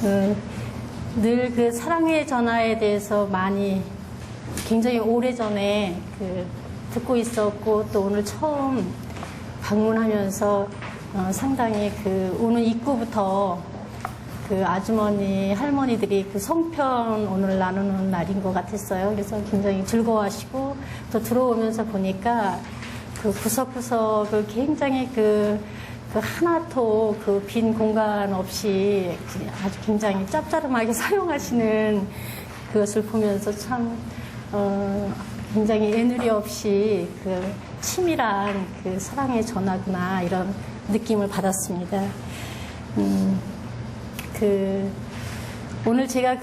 늘 그 사랑의 전화에 대해서 굉장히 오래전에 듣고 있었고, 또 오늘 처음 방문하면서 상당히 오는 입구부터 아주머니, 할머니들이 성편 오늘 나누는 날인 것 같았어요. 그래서 굉장히 즐거워하시고, 또 들어오면서 보니까 구석구석을 굉장히 하나도 빈 공간 없이 아주 굉장히 짭짤하게 사용하시는 그것을 보면서 참, 굉장히 애누리 없이 치밀한 사랑의 전화구나, 이런 느낌을 받았습니다. 오늘 제가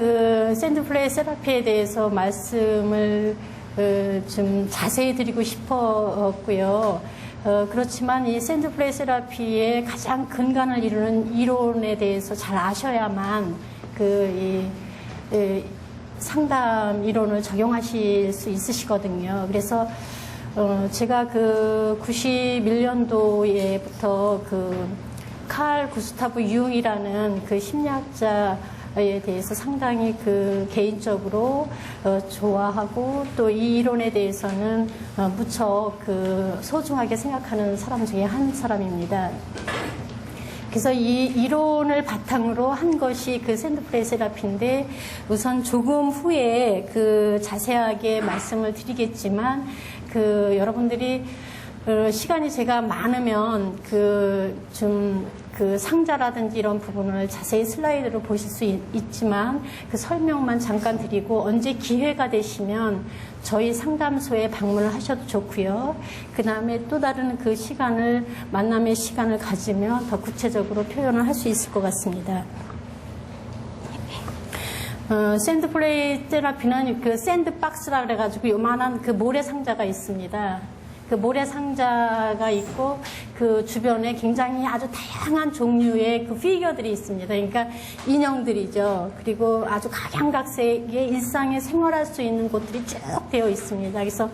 샌드플레이 세라피에 대해서 말씀을 좀 자세히 드리고 싶었고요. 그렇지만 이 샌드플레이 세라피의 가장 근간을 이루는 이론에 대해서 잘 아셔야만 상담 이론을 적용하실 수 있으시거든요. 그래서 제가 91년도에부터 칼 구스타브 융이라는 심리학자에 대해서 상당히 개인적으로 좋아하고, 또 이 이론에 대해서는 무척 소중하게 생각하는 사람 중에 한 사람입니다. 그래서 이 이론을 바탕으로 한 것이 샌드플레이 세라피인데, 우선 조금 후에 자세하게 말씀을 드리겠지만, 여러분들이 시간이 제가 많으면 상자라든지 이런 부분을 자세히 슬라이드로 보실 수 있지만, 설명만 잠깐 드리고, 언제 기회가 되시면 저희 상담소에 방문을 하셔도 좋고요. 그 다음에 또 다른 만남의 시간을 가지면 더 구체적으로 표현을 할 수 있을 것 같습니다. 샌드플레이 테라피는 샌드박스라 그래가지고 요만한 모래상자가 있습니다. 모래상자가 있고, 주변에 굉장히 아주 다양한 종류의 피규어들이 있습니다. 그러니까 인형들이죠. 그리고 아주 각양각색의 일상에 생활할 수 있는 곳들이 쭉 되어 있습니다. 그래서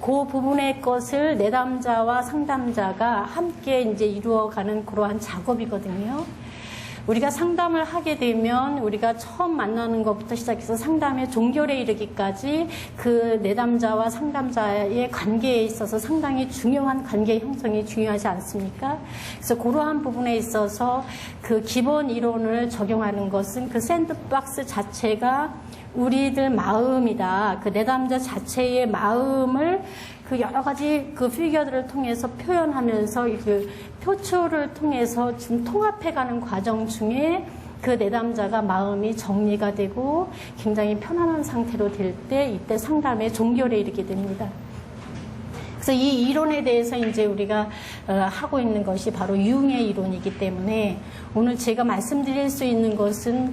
그 부분의 것을 내담자와 상담자가 함께 이루어가는 그러한 작업이거든요. 우리가 상담을 하게 되면 우리가 처음 만나는 것부터 시작해서 상담의 종결에 이르기까지 내담자와 상담자의 관계에 있어서 상당히 중요한 관계 형성이 중요하지 않습니까? 그래서 그러한 부분에 있어서 기본 이론을 적용하는 것은 샌드박스 자체가 우리들 마음이다. 내담자 자체의 마음을 여러 가지 피규어들을 통해서 표현하면서 표출을 통해서 지금 통합해가는 과정 중에 내담자가 마음이 정리가 되고 굉장히 편안한 상태로 될 때, 이때 상담의 종결에 이르게 됩니다. 그래서 이 이론에 대해서 우리가 하고 있는 것이 바로 융의 이론이기 때문에, 오늘 제가 말씀드릴 수 있는 것은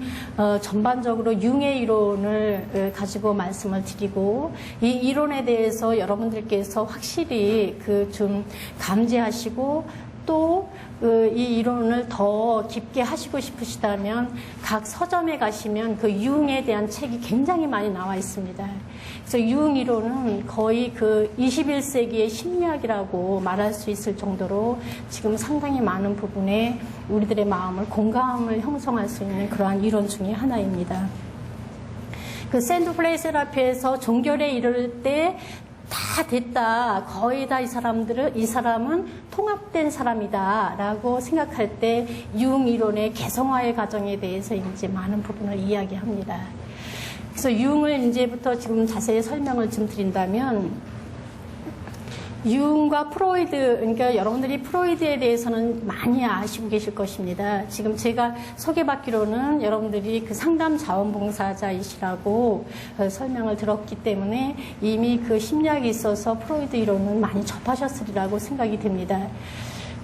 전반적으로 융의 이론을 가지고 말씀을 드리고, 이 이론에 대해서 여러분들께서 확실히 좀 감지하시고, 또 이 이론을 더 깊게 하시고 싶으시다면 각 서점에 가시면 융에 대한 책이 굉장히 많이 나와 있습니다. 그래서 융 이론은 거의 21세기의 심리학이라고 말할 수 있을 정도로 지금 상당히 많은 부분에 우리들의 마음을, 공감을 형성할 수 있는 그러한 이론 중에 하나입니다. 샌드플레이 세라피에서 종결에 이를 때 다 됐다, 거의 다 이 사람은 통합된 사람이다 라고 생각할 때 융 이론의 개성화의 과정에 대해서 많은 부분을 이야기합니다. 그래서 융을 이제부터 지금 자세히 설명을 좀 드린다면, 융과 프로이드, 그러니까 여러분들이 프로이드에 대해서는 많이 아시고 계실 것입니다. 지금 제가 소개받기로는 여러분들이 상담 자원봉사자이시라고 설명을 들었기 때문에 이미 심리학에 있어서 프로이드 이론은 많이 접하셨으리라고 생각이 됩니다.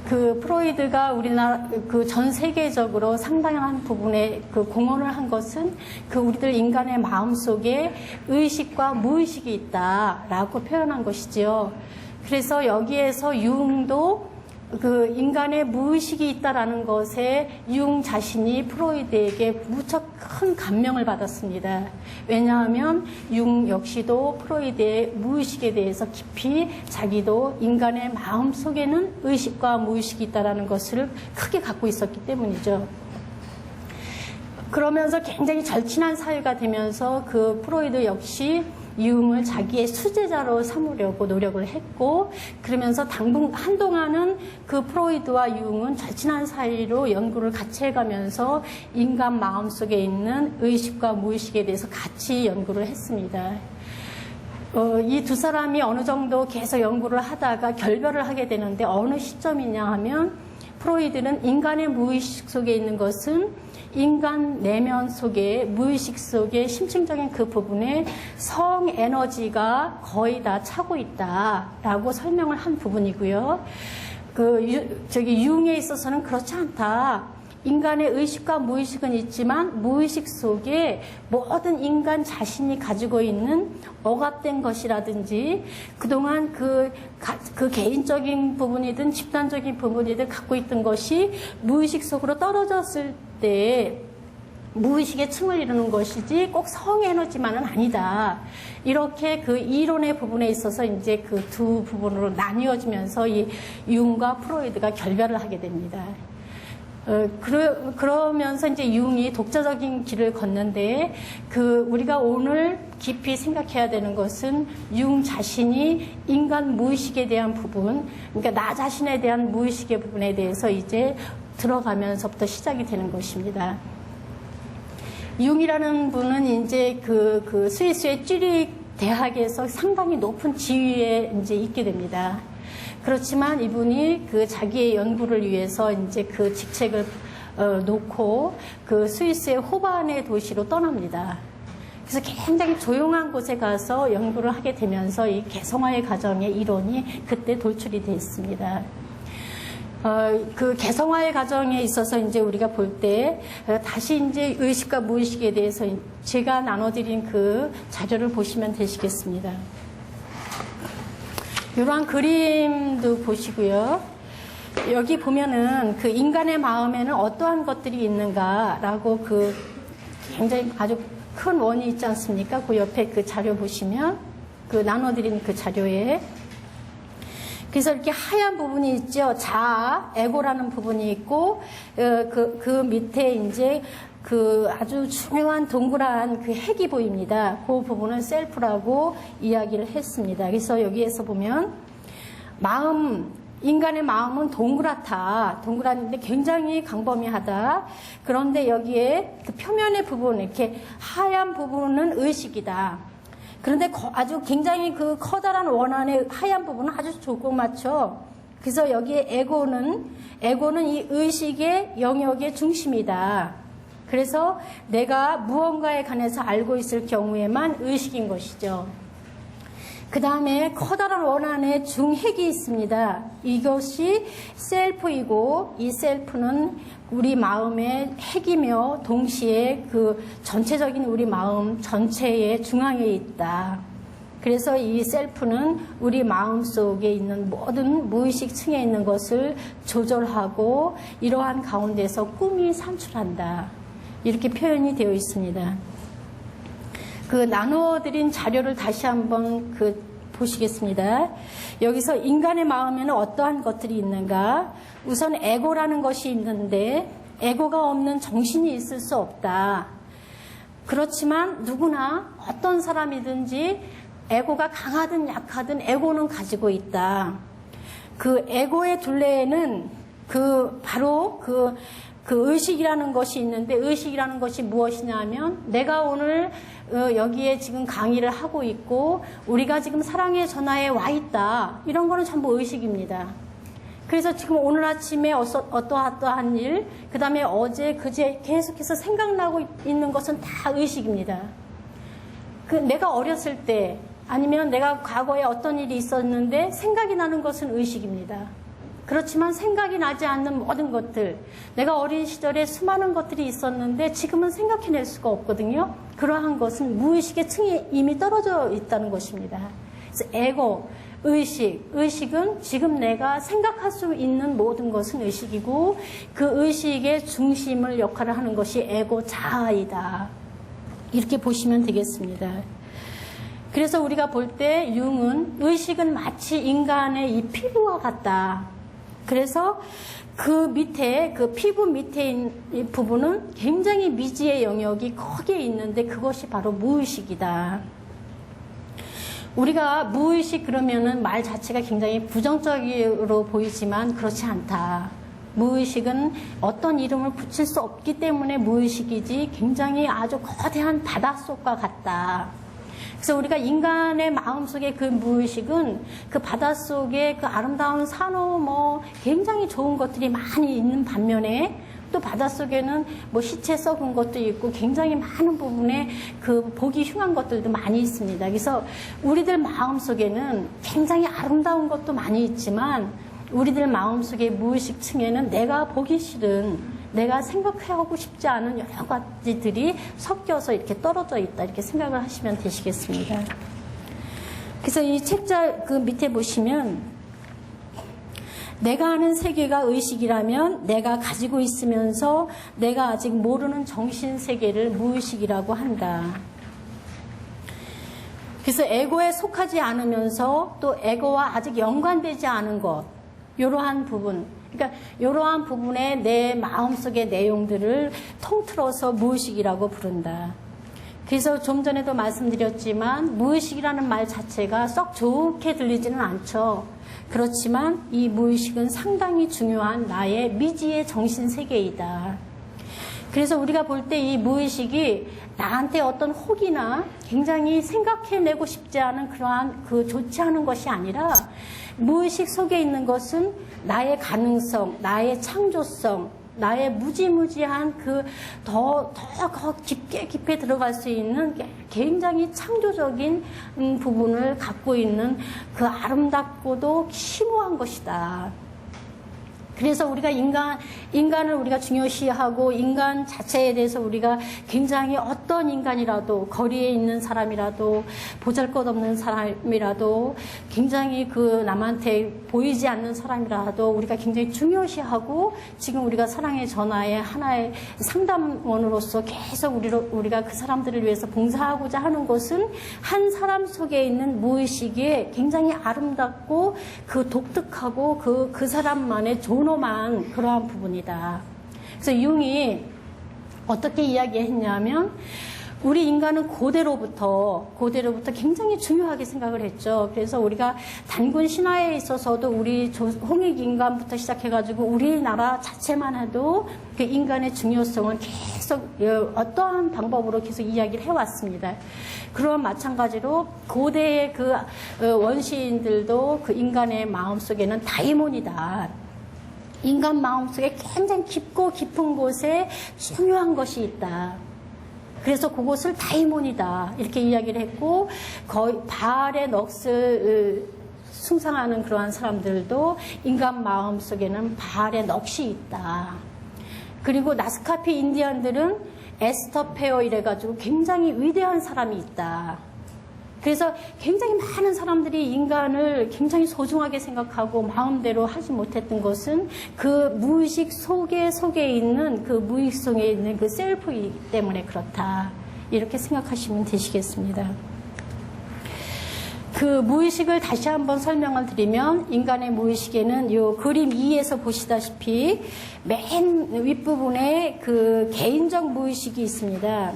프로이드가 우리나라, 전 세계적으로 상당한 부분에 공헌을 한 것은 우리들 인간의 마음 속에 의식과 무의식이 있다라고 표현한 것이지요. 그래서 여기에서 융도 인간의 무의식이 있다라는 것에 융 자신이 프로이드에게 무척 큰 감명을 받았습니다. 왜냐하면 융 역시도 프로이드의 무의식에 대해서 깊이 자기도 인간의 마음 속에는 의식과 무의식이 있다라는 것을 크게 갖고 있었기 때문이죠. 그러면서 굉장히 절친한 사이가 되면서 그 프로이드 역시 융을 자기의 수제자로 삼으려고 노력을 했고, 그러면서 한동안은 그 프로이드와 융은 절친한 사이로 연구를 같이 해가면서 인간 마음속에 있는 의식과 무의식에 대해서 같이 연구를 했습니다. 이 두 사람이 어느 정도 계속 연구를 하다가 결별을 하게 되는데, 어느 시점이냐 하면 프로이드는 인간의 무의식 속에 있는 것은 인간 내면 속에, 무의식 속에 심층적인 그 부분에 성 에너지가 거의 다 차고 있다라고 설명을 한 부분이고요. 융에 있어서는 그렇지 않다. 인간의 의식과 무의식은 있지만 무의식 속에 모든 인간 자신이 가지고 있는 억압된 것이라든지 그동안 그 개인적인 부분이든 집단적인 부분이든 갖고 있던 것이 무의식 속으로 떨어졌을 때 무의식의 층을 이루는 것이지 꼭 성에너지만은 아니다. 이렇게 그 이론의 부분에 있어서 이제 그 두 부분으로 나뉘어지면서 이 융과 프로이드가 결별을 하게 됩니다. 그러면서 이제 융이 독자적인 길을 걷는데, 우리가 오늘 깊이 생각해야 되는 것은 융 자신이 인간 무의식에 대한 부분, 그러니까 나 자신에 대한 무의식의 부분에 대해서 이제 들어가면서부터 시작이 되는 것입니다. 융이라는 분은 이제 그 스위스의 쥐리히 대학에서 상당히 높은 지위에 이제 있게 됩니다. 그렇지만 이분이 그 자기의 연구를 위해서 이제 그 직책을 놓고 그 스위스의 호반의 도시로 떠납니다. 그래서 굉장히 조용한 곳에 가서 연구를 하게 되면서 이 개성화의 과정의 이론이 그때 돌출이 됐습니다. 그 개성화의 과정에 있어서 이제 우리가 볼 때 다시 이제 의식과 무의식에 대해서 제가 나눠드린 그 자료를 보시면 되시겠습니다. 이러한 그림도 보시고요. 여기 보면은 그 인간의 마음에는 어떠한 것들이 있는가라고 그 굉장히 아주 큰 원이 있지 않습니까? 그 옆에 그 자료 보시면 그 나눠드린 그 자료에. 그래서 이렇게 하얀 부분이 있죠. 자아, 에고라는 부분이 있고, 그 밑에 이제 그 아주 중요한 동그란 그 핵이 보입니다. 그 부분은 셀프라고 이야기를 했습니다. 그래서 여기에서 보면 인간의 마음은 동그랗는데 굉장히 광범위하다. 그런데 여기에 그 표면의 부분, 이렇게 하얀 부분은 의식이다. 그런데 아주 굉장히 그 커다란 원안의 하얀 부분은 아주 조그맣죠. 그래서 여기에 에고는 이 의식의 영역의 중심이다. 그래서 내가 무언가에 관해서 알고 있을 경우에만 의식인 것이죠. 그 다음에 커다란 원안에 중핵이 있습니다. 이것이 셀프이고, 이 셀프는 우리 마음의 핵이며 동시에 그 전체적인 우리 마음 전체의 중앙에 있다. 그래서 이 셀프는 우리 마음 속에 있는 모든 무의식 층에 있는 것을 조절하고 이러한 가운데서 꿈이 산출한다. 이렇게 표현이 되어 있습니다. 그 나눠드린 자료를 다시 한번 보시겠습니다. 여기서 인간의 마음에는 어떠한 것들이 있는가? 우선 에고라는 것이 있는데 에고가 없는 정신이 있을 수 없다. 그렇지만 누구나 어떤 사람이든지 에고가 강하든 약하든 에고는 가지고 있다. 그 에고의 둘레에는 바로 그 의식이라는 것이 있는데, 의식이라는 것이 무엇이냐면 내가 오늘 여기에 지금 강의를 하고 있고 우리가 지금 사랑의 전화에 와 있다. 이런 거는 전부 의식입니다. 그래서 지금 오늘 아침에 어떠한 일, 그 다음에 어제 그제 계속해서 생각나고 있는 것은 다 의식입니다. 내가 어렸을 때 아니면 내가 과거에 어떤 일이 있었는데 생각이 나는 것은 의식입니다. 그렇지만 생각이 나지 않는 모든 것들, 내가 어린 시절에 수많은 것들이 있었는데 지금은 생각해낼 수가 없거든요. 그러한 것은 무의식의 층이 이미 떨어져 있다는 것입니다. 그래서 에고, 의식은 지금 내가 생각할 수 있는 모든 것은 의식이고, 그 의식의 중심을 역할을 하는 것이 에고 자아이다. 이렇게 보시면 되겠습니다. 그래서 우리가 볼 때 융은 의식은 마치 인간의 이 피부와 같다. 그래서 그 밑에, 그 피부 밑에 있는 부분은 굉장히 미지의 영역이 거기에 있는데 그것이 바로 무의식이다. 우리가 무의식 그러면은 말 자체가 굉장히 부정적으로 보이지만 그렇지 않다. 무의식은 어떤 이름을 붙일 수 없기 때문에 무의식이지 굉장히 아주 거대한 바닷속과 같다. 그래서 우리가 인간의 마음속에 그 무의식은 그 바닷속에 그 아름다운 산호 뭐 굉장히 좋은 것들이 많이 있는 반면에 또 바닷속에는 뭐 시체 썩은 것도 있고 굉장히 많은 부분에 그 보기 흉한 것들도 많이 있습니다. 그래서 우리들 마음속에는 굉장히 아름다운 것도 많이 있지만 우리들 마음속의 무의식 층에는 내가 보기 싫은, 내가 생각하고 싶지 않은 여러 가지들이 섞여서 이렇게 떨어져 있다, 이렇게 생각을 하시면 되시겠습니다. 그래서 이 책자 그 밑에 보시면 내가 아는 세계가 의식이라면 내가 가지고 있으면서 내가 아직 모르는 정신 세계를 무의식이라고 한다. 그래서 에고에 속하지 않으면서 또 에고와 아직 연관되지 않은 것, 이러한 부분, 그러니까 이러한 부분에 내 마음속의 내용들을 통틀어서 무의식이라고 부른다. 그래서 좀 전에도 말씀드렸지만 무의식이라는 말 자체가 썩 좋게 들리지는 않죠. 그렇지만 이 무의식은 상당히 중요한 나의 미지의 정신세계이다. 그래서 우리가 볼 때 이 무의식이 나한테 어떤 혹이나 굉장히 생각해내고 싶지 않은 그러한 그 좋지 않은 것이 아니라 무의식 속에 있는 것은 나의 가능성, 나의 창조성, 나의 무지무지한 그 더 깊게 들어갈 수 있는 굉장히 창조적인 부분을 갖고 있는 그 아름답고도 심오한 것이다. 그래서 우리가 인간을 우리가 중요시하고 인간 자체에 대해서 우리가 굉장히 어떤 인간이라도 거리에 있는 사람이라도 보잘것없는 사람이라도 굉장히 그 남한테 보이지 않는 사람이라도 우리가 굉장히 중요시하고 지금 우리가 사랑의 전화의 하나의 상담원으로서 계속 우리가 그 사람들을 위해서 봉사하고자 하는 것은 한 사람 속에 있는 무의식에 굉장히 아름답고 그 독특하고 그 사람만의 존엄한 그러한 부분이다. 그래서 융이 어떻게 이야기했냐면 우리 인간은 고대로부터 굉장히 중요하게 생각을 했죠. 그래서 우리가 단군 신화에 있어서도 우리 홍익 인간부터 시작해가지고 우리나라 자체만 해도 그 인간의 중요성은 계속 어떠한 방법으로 계속 이야기를 해왔습니다. 그런 마찬가지로 고대의 그 원시인들도 그 인간의 마음속에는 다이몬이다. 인간 마음속에 굉장히 깊고 깊은 곳에 중요한 것이 있다. 그래서 그것을 다이몬이다 이렇게 이야기를 했고 거의 바알의 넋을 숭상하는 그러한 사람들도 인간 마음속에는 바알의 넋이 있다. 그리고 나스카피 인디언들은 에스터페어 이래가지고 굉장히 위대한 사람이 있다. 그래서 굉장히 많은 사람들이 인간을 굉장히 소중하게 생각하고 마음대로 하지 못했던 것은 그 무의식 속에 있는 그 무의식 속에 있는 그 셀프이기 때문에 그렇다. 이렇게 생각하시면 되시겠습니다. 그 무의식을 다시 한번 설명을 드리면 인간의 무의식에는 이 그림 2에서 보시다시피 맨 윗부분에 그 개인적 무의식이 있습니다.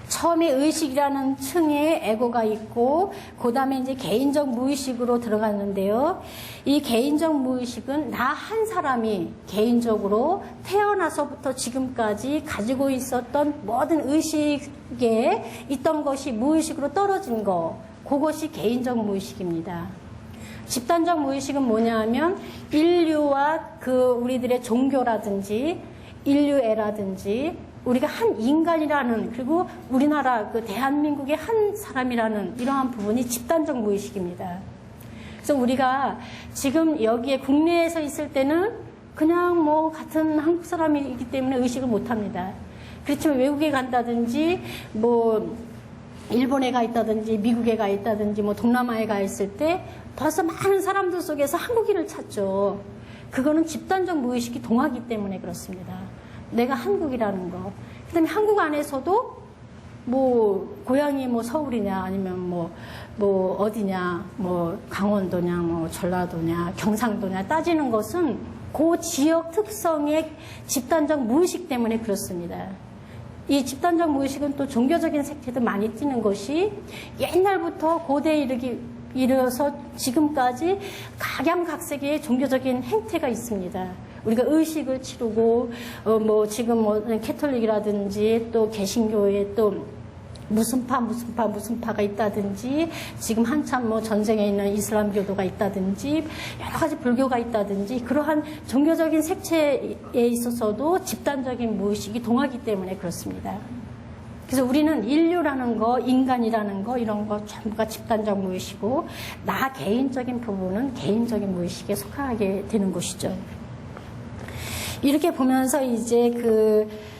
처음에 의식이라는 층에 에고가 있고 그 다음에 이제 개인적 무의식으로 들어갔는데요. 이 개인적 무의식은 나 한 사람이 개인적으로 태어나서부터 지금까지 가지고 있었던 모든 의식에 있던 것이 무의식으로 떨어진 거, 그것이 개인적 무의식입니다. 집단적 무의식은 뭐냐 하면 인류와 그 우리들의 종교라든지 인류애라든지 우리가 한 인간이라는, 그리고 우리나라 그 대한민국의 한 사람이라는 이러한 부분이 집단적 무의식입니다. 그래서 우리가 지금 여기에 국내에서 있을 때는 그냥 뭐 같은 한국 사람이기 때문에 의식을 못 합니다. 그렇지만 외국에 간다든지 뭐 일본에 가 있다든지 미국에 가 있다든지 뭐 동남아에 가 있을 때 벌써 많은 사람들 속에서 한국인을 찾죠. 그거는 집단적 무의식이 동하기 때문에 그렇습니다. 내가 한국이라는 거. 그 다음에 한국 안에서도 뭐 고향이 뭐 서울이냐 아니면 뭐 어디냐 뭐 강원도냐 뭐 전라도냐 경상도냐 따지는 것은 그 지역 특성의 집단적 무의식 때문에 그렇습니다. 이 집단적 무의식은 또 종교적인 색채도 많이 띠는 것이 옛날부터 고대에 이르러서 지금까지 각양각색의 종교적인 행태가 있습니다. 우리가 의식을 치르고 지금 캐톨릭이라든지 또 개신교에 또 무슨 파가 있다든지, 지금 한참 전쟁에 있는 이슬람교도가 있다든지, 여러 가지 불교가 있다든지, 그러한 종교적인 색채에 있어서도 집단적인 무의식이 동하기 때문에 그렇습니다. 그래서 우리는 인류라는 거, 인간이라는 거, 이런 거 전부가 집단적 무의식이고, 나 개인적인 부분은 개인적인 무의식에 속하게 되는 것이죠. 이렇게 보면서 이제 그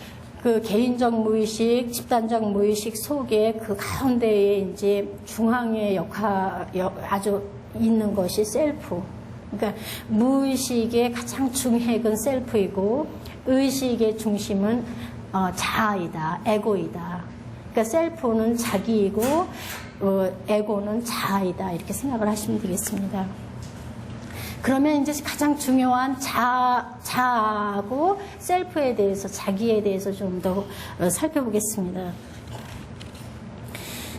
개인적 무의식, 집단적 무의식 속에 그 가운데에 이제 중앙의 아주 있는 것이 셀프. 그러니까 무의식의 가장 중핵은 셀프이고, 의식의 중심은 자아이다, 에고이다. 그러니까 셀프는 자기이고, 에고는 자아이다. 이렇게 생각을 하시면 되겠습니다. 그러면 이제 가장 중요한 자아하고 셀프에 대해서, 자기에 대해서 좀 더 살펴보겠습니다.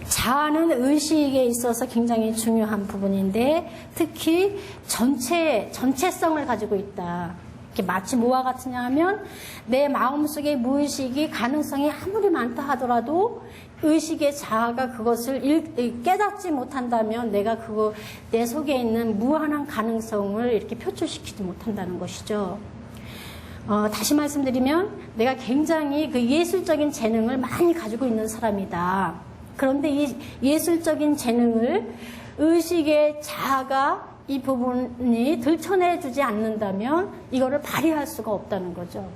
자아는 의식에 있어서 굉장히 중요한 부분인데, 특히 전체성을 가지고 있다. 이렇게 마치 뭐와 같으냐 하면, 내 마음속의 무의식이 가능성이 아무리 많다 하더라도 의식의 자아가 그것을 깨닫지 못한다면 내가 내 속에 있는 무한한 가능성을 이렇게 표출시키지 못한다는 것이죠. 다시 말씀드리면 내가 굉장히 그 예술적인 재능을 많이 가지고 있는 사람이다. 그런데 이 예술적인 재능을 의식의 자아가 이 부분이 들춰내주지 않는다면 이거를 발휘할 수가 없다는 거죠.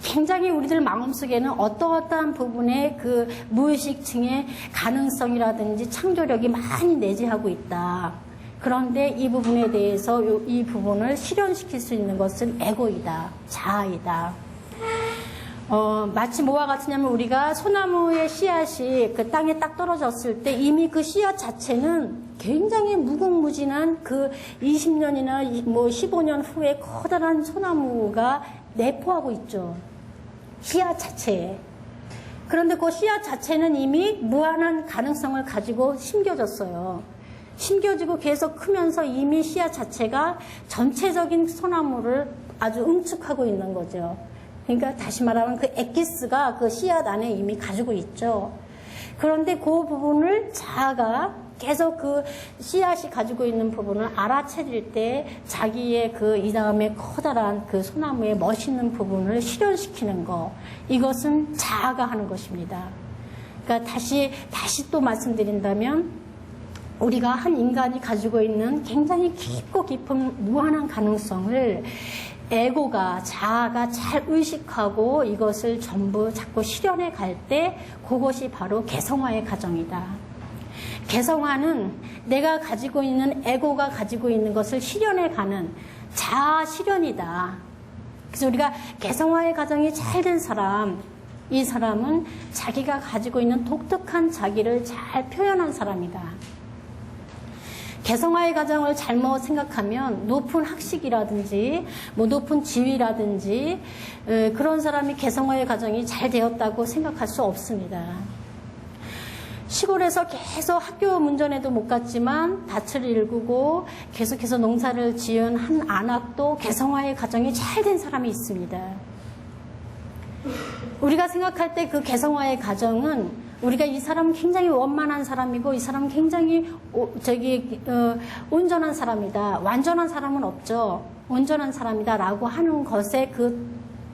굉장히 우리들 마음속에는 어떠한 부분에 그 무의식층의 가능성이라든지 창조력이 많이 내재하고 있다. 그런데 이 부분에 대해서 이 부분을 실현시킬 수 있는 것은 에고이다, 자아이다. 마치 뭐와 같으냐면 우리가 소나무의 씨앗이 그 땅에 딱 떨어졌을 때 이미 그 씨앗 자체는 굉장히 무궁무진한 그 20년이나 15년 후에 커다란 소나무가 내포하고 있죠. 씨앗 자체에. 그런데 그 씨앗 자체는 이미 무한한 가능성을 가지고 심겨졌어요. 심겨지고 계속 크면서 이미 씨앗 자체가 전체적인 소나무를 아주 응축하고 있는 거죠. 그러니까 다시 말하면 그 엑기스가 그 씨앗 안에 이미 가지고 있죠. 그런데 그 부분을 자아가 계속 그 씨앗이 가지고 있는 부분을 알아차릴 때 자기의 이 다음에 커다란 그 소나무의 멋있는 부분을 실현시키는 거, 이것은 자아가 하는 것입니다. 그러니까 다시 또 말씀드린다면 우리가 한 인간이 가지고 있는 굉장히 깊고 깊은 무한한 가능성을 에고가, 자아가 잘 의식하고 이것을 전부 자꾸 실현해 갈 때 그것이 바로 개성화의 과정이다. 개성화는 내가 가지고 있는 에고가 가지고 있는 것을 실현해 가는 자아 실현이다. 그래서 우리가 개성화의 과정이 잘 된 사람, 이 사람은 자기가 가지고 있는 독특한 자기를 잘 표현한 사람이다. 개성화의 과정을 잘못 생각하면 높은 학식이라든지 높은 지위라든지 그런 사람이 개성화의 과정이 잘 되었다고 생각할 수 없습니다. 시골에서 계속 학교 문전에도 못 갔지만 밭을 일구고 계속해서 농사를 지은 한 안악도 개성화의 과정이 잘 된 사람이 있습니다. 우리가 생각할 때 그 개성화의 과정은 우리가 이 사람은 굉장히 원만한 사람이고 이 사람은 굉장히 온전한 사람이다. 완전한 사람은 없죠. 온전한 사람이다 라고 하는 것의 그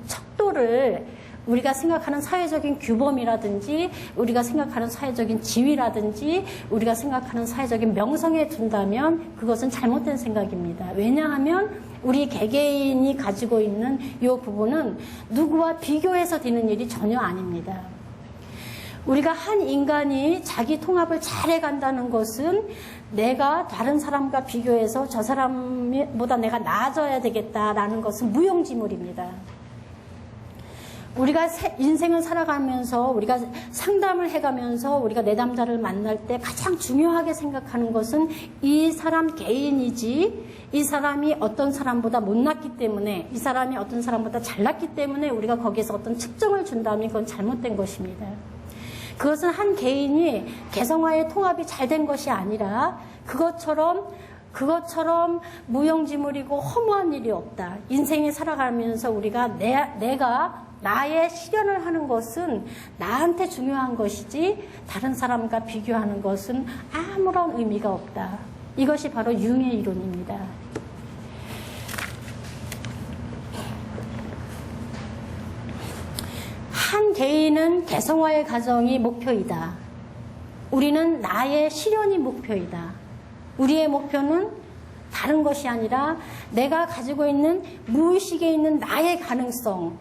척도를 우리가 생각하는 사회적인 규범이라든지 우리가 생각하는 사회적인 지위라든지 우리가 생각하는 사회적인 명성에 둔다면 그것은 잘못된 생각입니다. 왜냐하면 우리 개개인이 가지고 있는 이 부분은 누구와 비교해서 되는 일이 전혀 아닙니다. 우리가 한 인간이 자기 통합을 잘 해간다는 것은 내가 다른 사람과 비교해서 저 사람보다 내가 나아져야 되겠다라는 것은 무용지물입니다. 우리가 인생을 살아가면서 우리가 상담을 해가면서 우리가 내담자를 만날 때 가장 중요하게 생각하는 것은 이 사람 개인이지, 이 사람이 어떤 사람보다 못났기 때문에, 이 사람이 어떤 사람보다 잘났기 때문에 우리가 거기에서 어떤 측정을 준다면 그건 잘못된 것입니다. 그것은 한 개인이 개성화의 통합이 잘 된 것이 아니라 그것처럼 무용지물이고 허무한 일이 없다. 인생에 살아가면서 우리가 내가 나의 실현을 하는 것은 나한테 중요한 것이지 다른 사람과 비교하는 것은 아무런 의미가 없다. 이것이 바로 융의 이론입니다. 한 개인은 개성화의 과정이 목표이다. 우리는 나의 실현이 목표이다. 우리의 목표는 다른 것이 아니라 내가 가지고 있는 무의식에 있는 나의 가능성을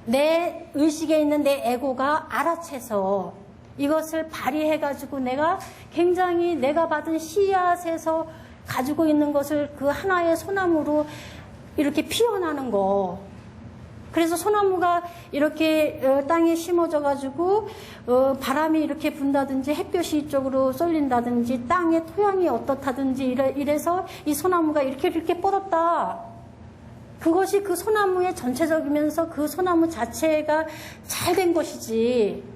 내 의식에 있는 내 에고가 알아채서 이것을 발휘해가지고 내가 굉장히 내가 받은 씨앗에서 가지고 있는 것을 그 하나의 소나무로 이렇게 피어나는 거. 그래서 소나무가 이렇게 땅에 심어져 가지고 바람이 이렇게 분다든지 햇볕이 이쪽으로 쏠린다든지 땅의 토양이 어떻다든지 이래서 이 소나무가 이렇게 뻗었다. 그것이 그 소나무의 전체적이면서 그 소나무 자체가 잘 된 것이지.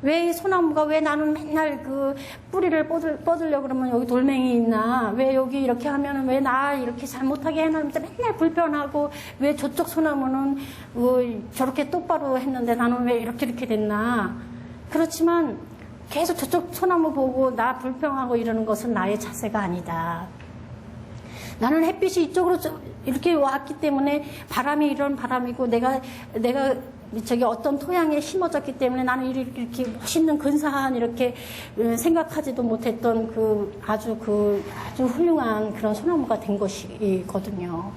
왜 이 소나무가 왜 나는 맨날 그 뿌리를 뻗으려고 그러면 여기 돌멩이 있나? 왜 여기 이렇게 하면은 왜 나 이렇게 잘못하게 해놨는데 맨날 불편하고 왜 저쪽 소나무는 저렇게 똑바로 했는데 나는 왜 이렇게 됐나? 그렇지만 계속 저쪽 소나무 보고 나 불평하고 이러는 것은 나의 자세가 아니다. 나는 햇빛이 이쪽으로 이렇게 왔기 때문에 바람이 이런 바람이고 내가 저기 어떤 토양에 심어졌기 때문에 나는 이렇게 멋있는 근사한 이렇게 생각하지도 못했던 아주 훌륭한 그런 소나무가 된 것이거든요.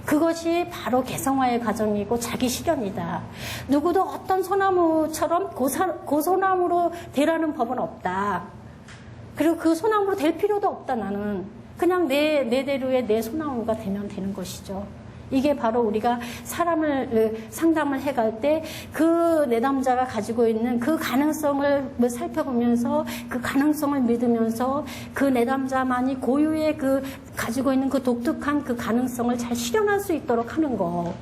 그것이 바로 개성화의 과정이고 자기 실현이다. 누구도 어떤 소나무처럼 그 소나무로 되라는 법은 없다. 그리고 그 소나무로 될 필요도 없다. 나는 그냥 내대로의 내 소나무가 되면 되는 것이죠. 이게 바로 우리가 사람을 상담을 해갈 때 그 내담자가 가지고 있는 그 가능성을 살펴보면서 그 가능성을 믿으면서 그 내담자만이 고유의 가지고 있는 그 독특한 그 가능성을 잘 실현할 수 있도록 하는 거.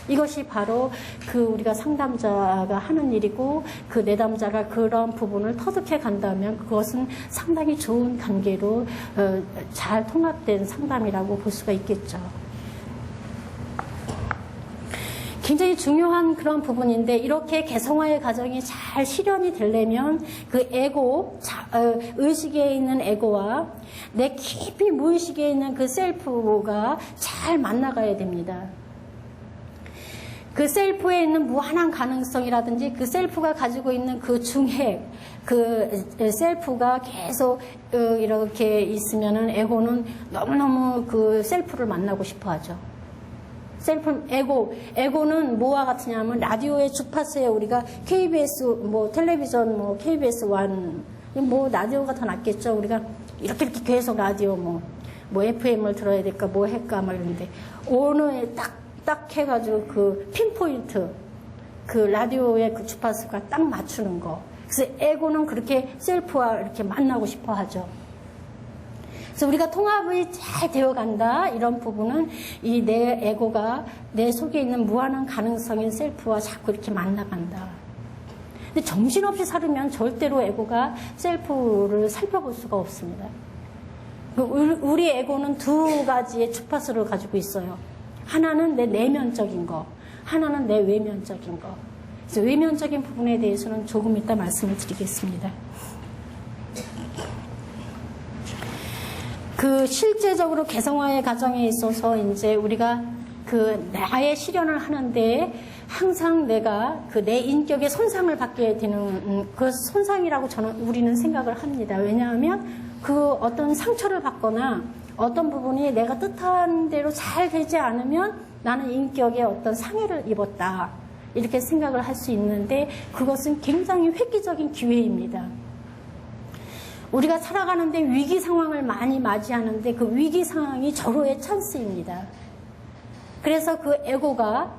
이것이 바로 우리가 상담자가 하는 일이고 그 내담자가 그런 부분을 터득해 간다면 그것은 상당히 좋은 관계로 잘 통합된 상담이라고 볼 수가 있겠죠. 굉장히 중요한 그런 부분인데 이렇게 개성화의 과정이 잘 실현이 되려면 그 에고, 의식에 있는 에고와 내 깊이 무의식에 있는 그 셀프가 잘 만나가야 됩니다. 그 셀프에 있는 무한한 가능성이라든지 그 셀프가 가지고 있는 그 중핵, 그 셀프가 계속 이렇게 있으면은 에고는 너무너무 그 셀프를 만나고 싶어 하죠. 에고는 뭐와 같으냐면 라디오의 주파수에 우리가 KBS, 텔레비전, KBS 1, 라디오가 더 낫겠죠. 우리가 이렇게 계속 라디오, FM을 들어야 될까, 할까, 이러는데, 어느 딱 해가지고 그 핀포인트, 그 라디오의 그 주파수가 딱 맞추는 거. 그래서 에고는 그렇게 셀프와 이렇게 만나고 싶어 하죠. 그래서 우리가 통합이 잘 되어간다. 이런 부분은 이 내 에고가 내 속에 있는 무한한 가능성인 셀프와 자꾸 이렇게 만나간다. 근데 정신없이 살으면 절대로 에고가 셀프를 살펴볼 수가 없습니다. 우리 에고는 두 가지의 주파수를 가지고 있어요. 하나는 내 내면적인 거, 하나는 내 외면적인 거. 그래서 외면적인 부분에 대해서는 조금 이따 말씀을 드리겠습니다. 실제적으로 개성화의 과정에 있어서 이제 우리가 나의 실현을 하는데 항상 내가 내 인격의 손상을 받게 되는 그 손상이라고 우리는 생각을 합니다. 왜냐하면 어떤 상처를 받거나 어떤 부분이 내가 뜻한 대로 잘 되지 않으면 나는 인격에 어떤 상해를 입었다. 이렇게 생각을 할 수 있는데 그것은 굉장히 획기적인 기회입니다. 우리가 살아가는데 위기 상황을 많이 맞이하는데 그 위기 상황이 절호의 찬스입니다. 그래서 그 에고가,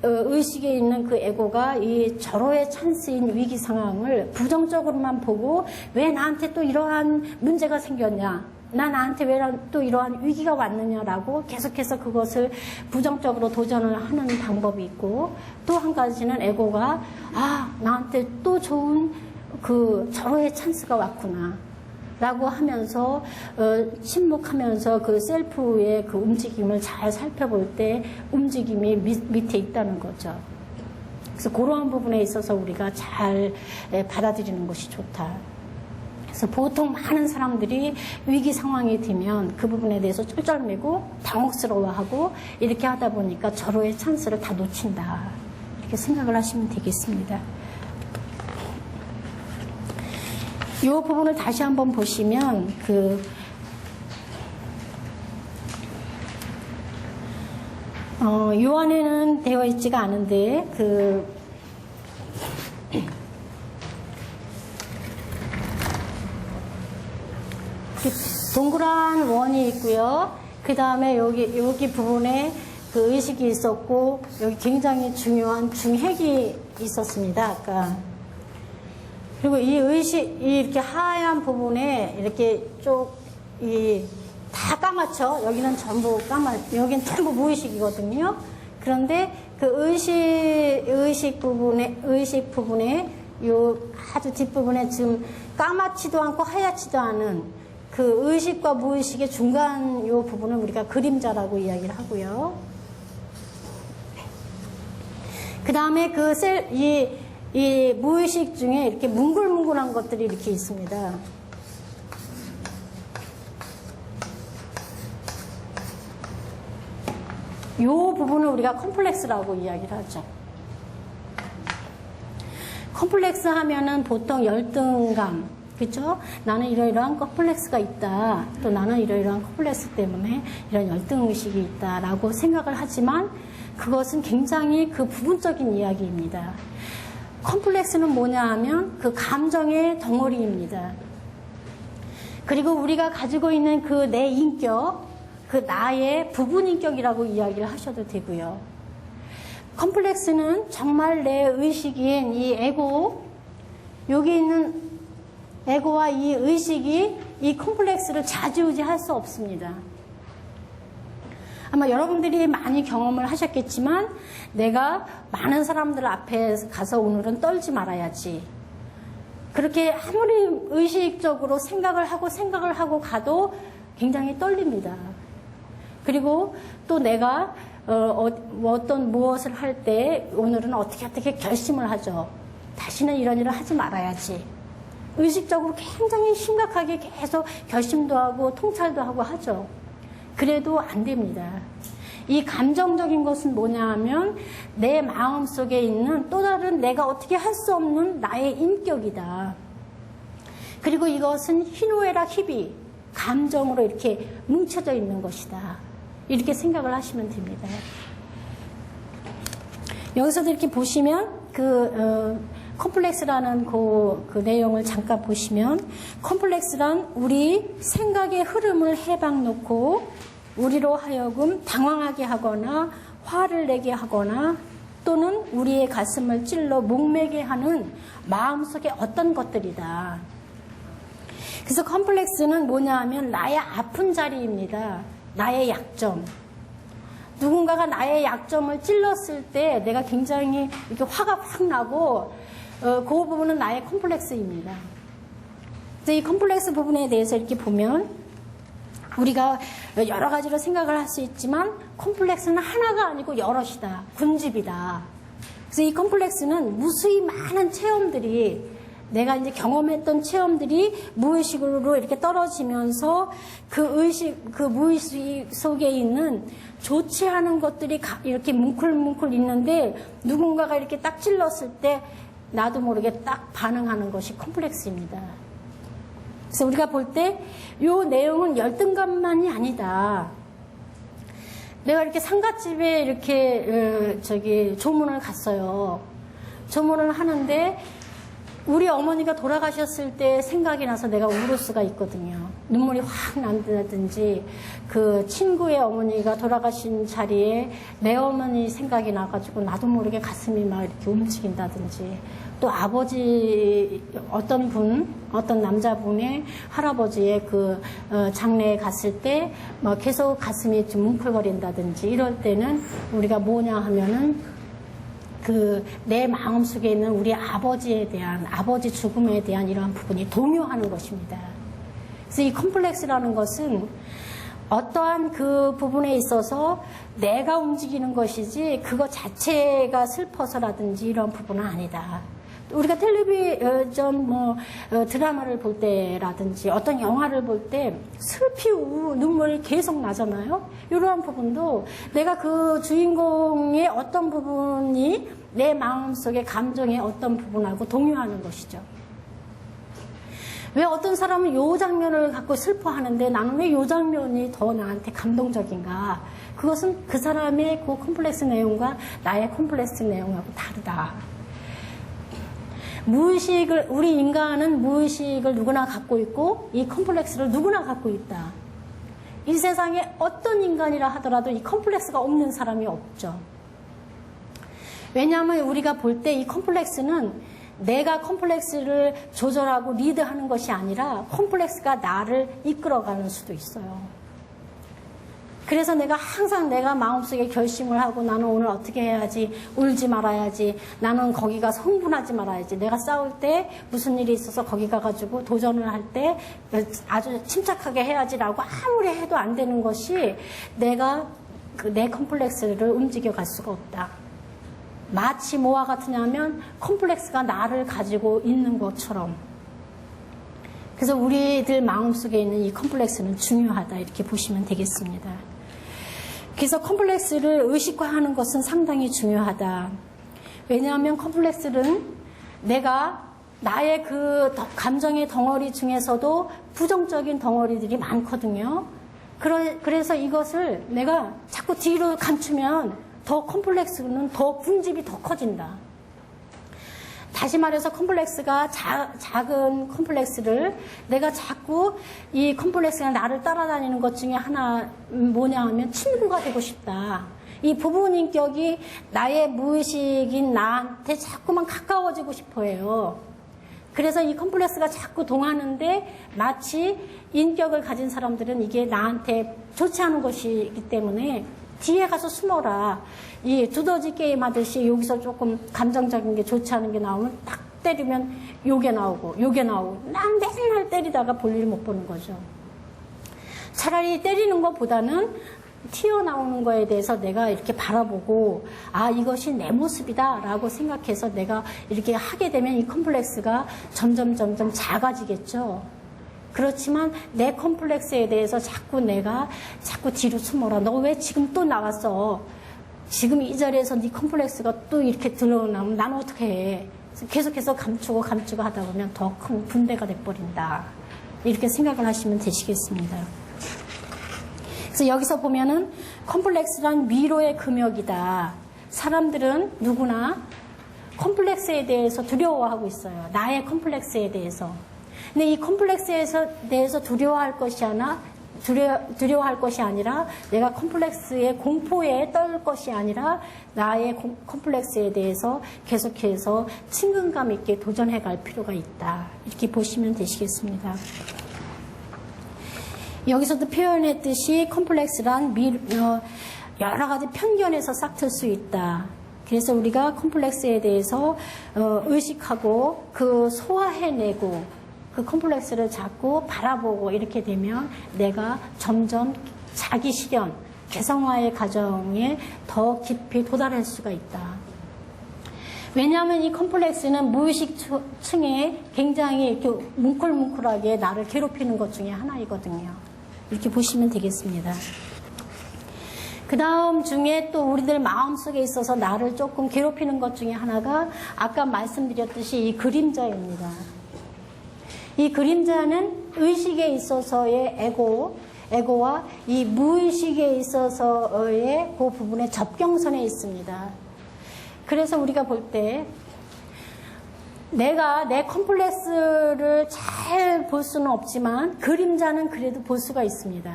의식에 있는 그 에고가 이 절호의 찬스인 위기 상황을 부정적으로만 보고 왜 나한테 또 이러한 문제가 생겼냐, 나한테 왜 또 이러한 위기가 왔느냐라고 계속해서 그것을 부정적으로 도전을 하는 방법이 있고, 또 한 가지는 에고가 나한테 또 좋은 그 절호의 찬스가 왔구나 라고 하면서 침묵하면서 그 셀프의 그 움직임을 잘 살펴볼 때 움직임이 밑에 있다는 거죠. 그래서 그러한 부분에 있어서 우리가 잘 받아들이는 것이 좋다. 그래서 보통 많은 사람들이 위기 상황이 되면 그 부분에 대해서 쩔쩔매고 당혹스러워하고 이렇게 하다 보니까 절호의 찬스를 다 놓친다, 이렇게 생각을 하시면 되겠습니다. 이 부분을 다시 한번 보시면 요 안에는 되어 있지가 않은데 동그란 원이 있고요. 그 다음에 여기 부분에 그 의식이 있었고, 여기 굉장히 중요한 중핵이 있었습니다, 아까. 그리고 이 이렇게 하얀 부분에 이렇게 다 까맣죠? 여기는 전부 여기는 전부 무의식이거든요. 그런데 그 의식 부분에 요 아주 뒷부분에 지금 까맣지도 않고 하얗지도 않은 그 의식과 무의식의 중간 요 부분을 우리가 그림자라고 이야기를 하고요. 그 다음에 이 무의식 중에 이렇게 뭉글뭉글한 것들이 이렇게 있습니다. 이 부분을 우리가 컴플렉스라고 이야기를 하죠. 컴플렉스 하면은 보통 열등감, 그렇죠? 나는 이러이러한 컴플렉스가 있다. 또 나는 이러이러한 컴플렉스 때문에 이런 열등의식이 있다라고 생각을 하지만 그것은 굉장히 그 부분적인 이야기입니다. 컴플렉스는 뭐냐 하면 그 감정의 덩어리입니다. 그리고 우리가 가지고 있는 그 내 인격, 그 나의 부분 인격이라고 이야기를 하셔도 되고요. 컴플렉스는 정말 내 의식인 이 에고, 여기 있는 에고와 이 의식이 이 컴플렉스를 좌지우지할 수 없습니다. 아마 여러분들이 많이 경험을 하셨겠지만 내가 많은 사람들 앞에 가서 오늘은 떨지 말아야지. 그렇게 아무리 의식적으로 생각을 하고 가도 굉장히 떨립니다. 그리고 또 내가 어떤 무엇을 할 때 오늘은 어떻게 결심을 하죠. 다시는 이런 일을 하지 말아야지. 의식적으로 굉장히 심각하게 계속 결심도 하고 통찰도 하고 하죠. 그래도 안 됩니다. 이 감정적인 것은 뭐냐 하면 내 마음 속에 있는 또 다른 내가 어떻게 할 수 없는 나의 인격이다. 그리고 이것은 희노애락 희비, 감정으로 이렇게 뭉쳐져 있는 것이다. 이렇게 생각을 하시면 됩니다. 여기서도 이렇게 보시면 컴플렉스라는 그 내용을 잠깐 보시면, 컴플렉스란 우리 생각의 흐름을 해박 놓고 우리로 하여금 당황하게 하거나 화를 내게 하거나 또는 우리의 가슴을 찔러 목매게 하는 마음속의 어떤 것들이다. 그래서 컴플렉스는 뭐냐 하면 나의 아픈 자리입니다. 나의 약점. 누군가가 나의 약점을 찔렀을 때 내가 굉장히 이렇게 화가 확 나고 그 부분은 나의 컴플렉스입니다. 그래서 이 컴플렉스 부분에 대해서 이렇게 보면 우리가 여러 가지로 생각을 할 수 있지만 컴플렉스는 하나가 아니고 여럿이다. 군집이다. 그래서 이 컴플렉스는 무수히 많은 체험들이, 내가 이제 경험했던 체험들이 무의식으로 이렇게 떨어지면서 그 무의식 속에 있는 좋지 않은 것들이 이렇게 뭉클뭉클 있는데 누군가가 이렇게 딱 찔렀을 때 나도 모르게 딱 반응하는 것이 컴플렉스입니다. 그래서 우리가 볼 때 이 내용은 열등감만이 아니다. 내가 이렇게 상갓집에 이렇게 조문을 갔어요. 조문을 하는데 우리 어머니가 돌아가셨을 때 생각이 나서 내가 울을 수가 있거든요. 눈물이 확 난다든지, 그 친구의 어머니가 돌아가신 자리에 내 어머니 생각이 나가지고 나도 모르게 가슴이 막 이렇게 움직인다든지, 또 아버지 어떤 남자분의 할아버지의 그 장례에 갔을 때 막 계속 가슴이 좀 뭉클거린다든지, 이럴 때는 우리가 뭐냐 하면은 내 마음속에 있는 우리 아버지에 대한, 아버지 죽음에 대한 이러한 부분이 동요하는 것입니다. 그래서 이 컴플렉스라는 것은 어떠한 그 부분에 있어서 내가 움직이는 것이지 그것 자체가 슬퍼서라든지 이런 부분은 아니다. 우리가 텔레비전 드라마를 볼 때라든지 어떤 영화를 볼 때 슬피 눈물이 계속 나잖아요. 이러한 부분도 내가 그 주인공의 어떤 부분이 내 마음속의 감정의 어떤 부분하고 동요하는 것이죠. 왜 어떤 사람은 요 장면을 갖고 슬퍼하는데 나는 왜 요 장면이 더 나한테 감동적인가? 그것은 그 사람의 그 컴플렉스 내용과 나의 컴플렉스 내용하고 다르다. 무의식을, 우리 인간은 무의식을 누구나 갖고 있고 이 컴플렉스를 누구나 갖고 있다. 이 세상에 어떤 인간이라 하더라도 이 컴플렉스가 없는 사람이 없죠. 왜냐하면 우리가 볼 때 이 컴플렉스는 내가 컴플렉스를 조절하고 리드하는 것이 아니라 컴플렉스가 나를 이끌어가는 수도 있어요. 그래서 내가 항상 내가 마음속에 결심을 하고 나는 오늘 어떻게 해야지, 울지 말아야지, 나는 거기 가서 흥분하지 말아야지, 내가 싸울 때 무슨 일이 있어서 거기 가가지고 도전을 할 때 아주 침착하게 해야지라고 아무리 해도 안 되는 것이 내가 내 컴플렉스를 움직여갈 수가 없다. 마치 뭐와 같으냐면 컴플렉스가 나를 가지고 있는 것처럼. 그래서 우리들 마음속에 있는 이 컴플렉스는 중요하다, 이렇게 보시면 되겠습니다. 그래서 컴플렉스를 의식화하는 것은 상당히 중요하다. 왜냐하면 컴플렉스는 내가 나의 그 감정의 덩어리 중에서도 부정적인 덩어리들이 많거든요. 그래서 이것을 내가 자꾸 뒤로 감추면 더 컴플렉스는 더 분집이 더 커진다. 다시 말해서 컴플렉스가 작은 컴플렉스를 내가 자꾸 이 컴플렉스가 나를 따라다니는 것 중에 하나 뭐냐 하면 친구가 되고 싶다. 이 부분 인격이 나의 무의식인 나한테 자꾸만 가까워지고 싶어 해요. 그래서 이 컴플렉스가 자꾸 동하는데 마치 인격을 가진 사람들은 이게 나한테 좋지 않은 것이기 때문에 뒤에 가서 숨어라. 이 두더지 게임 하듯이 여기서 조금 감정적인 게 좋지 않은 게 나오면 딱 때리면 요게 나오고 난 맨날 때리다가 볼일 못 보는 거죠. 차라리 때리는 것보다는 튀어나오는 거에 대해서 내가 이렇게 바라보고 아 이것이 내 모습이다 라고 생각해서 내가 이렇게 하게 되면 이 컴플렉스가 점점 작아지겠죠. 그렇지만 내 컴플렉스에 대해서 자꾸 뒤로 숨어라. 너 왜 지금 또 나왔어? 지금 이 자리에서 네 컴플렉스가 또 이렇게 드러나면 난 어떻게 해? 계속해서 감추고 하다 보면 더 큰 분배가 돼버린다. 이렇게 생각을 하시면 되시겠습니다. 그래서 여기서 보면은 컴플렉스란 위로의 금욕이다. 사람들은 누구나 kom플렉스에 대해서 두려워하고 있어요. 나의 kom플렉스에 대해서. 근데 이 컴플렉스에 대해서 두려워할 것이 아니라 내가 컴플렉스의 공포에 떨 것이 아니라 나의 컴플렉스에 대해서 계속해서 친근감 있게 도전해 갈 필요가 있다. 이렇게 보시면 되시겠습니다. 여기서도 표현했듯이 컴플렉스란 여러 가지 편견에서 싹틀 수 있다. 그래서 우리가 컴플렉스에 대해서 의식하고 그 소화해내고 그 컴플렉스를 자꾸 바라보고 이렇게 되면 내가 점점 자기 실현, 개성화의 과정에 더 깊이 도달할 수가 있다. 왜냐하면 이 컴플렉스는 무의식 층에 굉장히 이렇게 뭉클뭉클하게 나를 괴롭히는 것 중에 하나이거든요. 이렇게 보시면 되겠습니다. 그 다음 중에 또 우리들 마음속에 있어서 나를 조금 괴롭히는 것 중에 하나가 아까 말씀드렸듯이 이 그림자입니다. 이 그림자는 의식에 있어서의 에고와 이 무의식에 있어서의 그 부분의 접경선에 있습니다. 그래서 우리가 볼 때 내가 내 컴플렉스를 잘 볼 수는 없지만 그림자는 그래도 볼 수가 있습니다.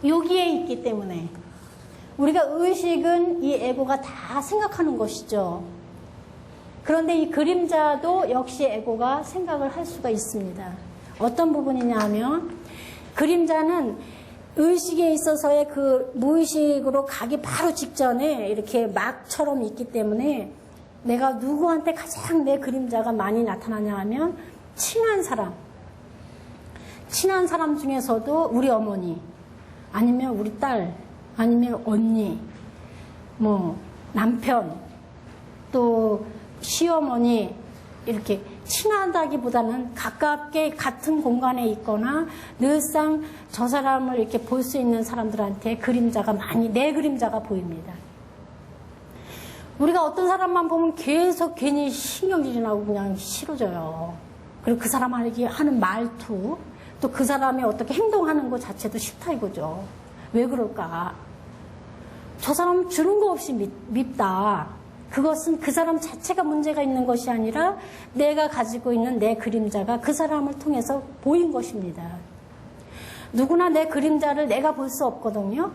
여기에 있기 때문에 우리가 의식은 이 에고가 다 생각하는 것이죠. 그런데 이 그림자도 역시 에고가 생각을 할 수가 있습니다. 어떤 부분이냐 하면 그림자는 의식에 있어서의 그 무의식으로 가기 바로 직전에 이렇게 막처럼 있기 때문에 내가 누구한테 가장 내 그림자가 많이 나타나냐 하면 친한 사람 중에서도 우리 어머니 아니면 우리 딸 아니면 언니 뭐 남편 또 시어머니 이렇게 친하다기보다는 가깝게 같은 공간에 있거나 늘상 저 사람을 이렇게 볼 수 있는 사람들한테 그림자가 많이 내 그림자가 보입니다. 우리가 어떤 사람만 보면 계속 괜히 신경질이 나고 그냥 싫어져요. 그리고 그 사람에게 하는 말투 또 그 사람이 어떻게 행동하는 것 자체도 싫다 이거죠. 왜 그럴까? 저 사람 주는 거 없이 밉다. 그것은 그 사람 자체가 문제가 있는 것이 아니라 내가 가지고 있는 내 그림자가 그 사람을 통해서 보인 것입니다. 누구나 내 그림자를 내가 볼 수 없거든요.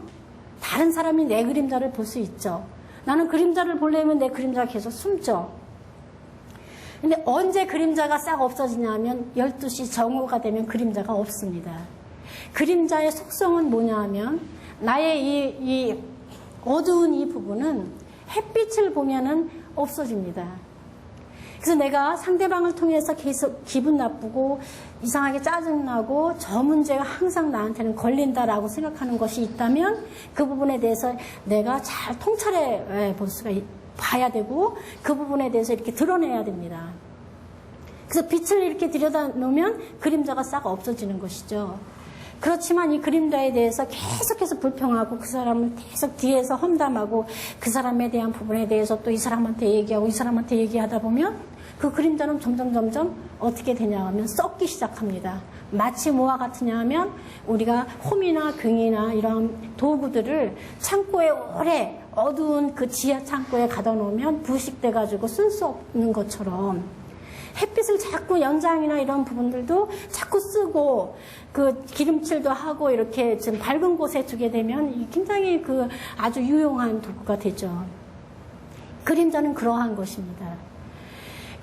다른 사람이 내 그림자를 볼 수 있죠. 나는 그림자를 보려면 내 그림자가 계속 숨죠. 근데 언제 그림자가 싹 없어지냐면 12시 정오가 되면 그림자가 없습니다. 그림자의 속성은 뭐냐 하면 나의 이 어두운 이 부분은 햇빛을 보면은 없어집니다. 그래서 내가 상대방을 통해서 계속 기분 나쁘고 이상하게 짜증나고 저 문제가 항상 나한테는 걸린다라고 생각하는 것이 있다면 그 부분에 대해서 내가 잘 통찰해 볼 수가 봐야 되고 그 부분에 대해서 이렇게 드러내야 됩니다. 그래서 빛을 이렇게 들여다 놓으면 그림자가 싹 없어지는 것이죠. 그렇지만 이 그림자에 대해서 계속해서 불평하고 그 사람을 계속 뒤에서 험담하고 그 사람에 대한 부분에 대해서 또 이 사람한테 얘기하고 이 사람한테 얘기하다 보면 그 그림자는 점점 어떻게 되냐 하면 썩기 시작합니다. 마치 뭐와 같으냐 하면 우리가 홈이나 긍이나 이런 도구들을 창고에 오래 어두운 그 지하 창고에 가둬 놓으면 부식돼 가지고 쓸 수 없는 것처럼 햇빛을 자꾸 연장이나 이런 부분들도 자꾸 쓰고 그 기름칠도 하고 이렇게 좀 밝은 곳에 두게 되면 굉장히 그 아주 유용한 도구가 되죠. 그림자는 그러한 것입니다.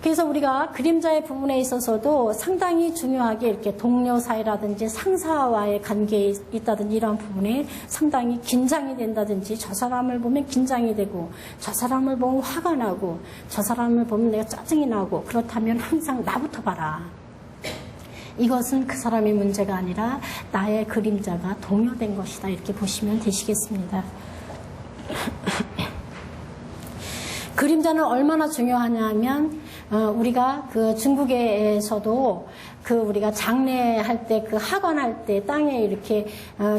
그래서 우리가 그림자의 부분에 있어서도 상당히 중요하게 이렇게 동료 사이라든지 상사와의 관계에 있다든지 이런 부분에 상당히 긴장이 된다든지 저 사람을 보면 긴장이 되고 저 사람을 보면 화가 나고 저 사람을 보면 내가 짜증이 나고 그렇다면 항상 나부터 봐라. 이것은 그 사람의 문제가 아니라 나의 그림자가 동요된 것이다. 이렇게 보시면 되시겠습니다. 그림자는 얼마나 중요하냐 하면 우리가 그 중국에서도 그 우리가 장례할 때 그 하관할 때 땅에 이렇게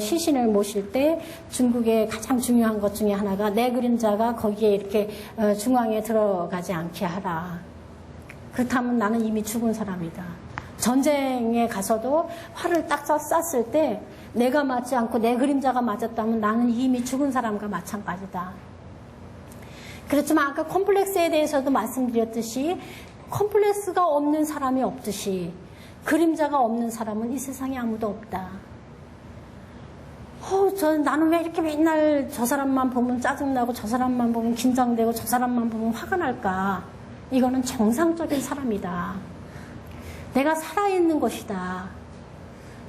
시신을 모실 때 중국의 가장 중요한 것 중에 하나가 내 그림자가 거기에 이렇게 중앙에 들어가지 않게 하라. 그렇다면 나는 이미 죽은 사람이다. 전쟁에 가서도 활을 딱 쐈을 때 내가 맞지 않고 내 그림자가 맞았다면 나는 이미 죽은 사람과 마찬가지다. 그렇지만 아까 컴플렉스에 대해서도 말씀드렸듯이 컴플렉스가 없는 사람이 없듯이 그림자가 없는 사람은 이 세상에 아무도 없다. 나는 왜 이렇게 맨날 저 사람만 보면 짜증나고 저 사람만 보면 긴장되고 저 사람만 보면 화가 날까? 이거는 정상적인 사람이다. 내가 살아있는 것이다.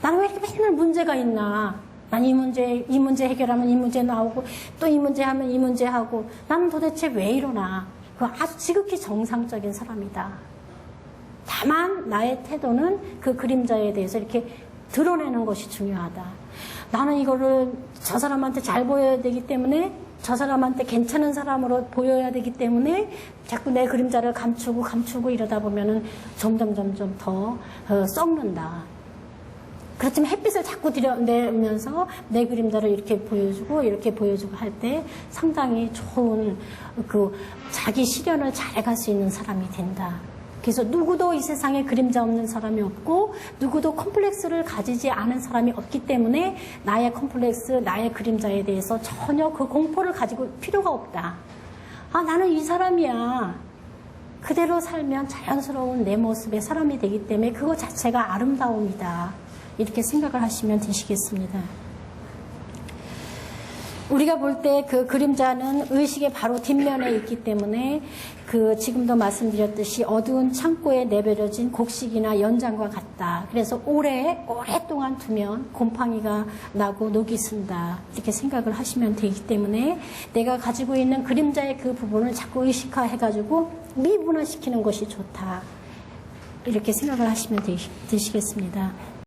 나는 왜 이렇게 맨날 문제가 있나? 난 이 문제 해결하면 이 문제 나오고 또 이 문제 하면 이 문제 하고 나는 도대체 왜 이러나? 그 아주 지극히 정상적인 사람이다. 다만 나의 태도는 그 그림자에 대해서 이렇게 드러내는 것이 중요하다. 나는 이거를 저 사람한테 잘 보여야 되기 때문에 저 사람한테 괜찮은 사람으로 보여야 되기 때문에 자꾸 내 그림자를 감추고 이러다 보면은 점점 더 썩는다. 그렇지만 햇빛을 자꾸 들여내면서 내 그림자를 이렇게 보여주고 할 때 상당히 좋은 그 자기 실현을 잘해갈 수 있는 사람이 된다. 그래서 누구도 이 세상에 그림자 없는 사람이 없고 누구도 컴플렉스를 가지지 않은 사람이 없기 때문에 나의 컴플렉스, 나의 그림자에 대해서 전혀 그 공포를 가지고 필요가 없다. 나는 이 사람이야. 그대로 살면 자연스러운 내 모습의 사람이 되기 때문에 그거 자체가 아름다움이다. 이렇게 생각을 하시면 되시겠습니다. 우리가 볼 때 그 그림자는 의식의 바로 뒷면에 있기 때문에 그 지금도 말씀드렸듯이 어두운 창고에 내버려진 곡식이나 연장과 같다. 그래서 오랫동안 두면 곰팡이가 나고 녹이 쓴다. 이렇게 생각을 하시면 되기 때문에 내가 가지고 있는 그림자의 그 부분을 자꾸 의식화해가지고 미분화시키는 것이 좋다. 이렇게 생각을 하시면 되시겠습니다.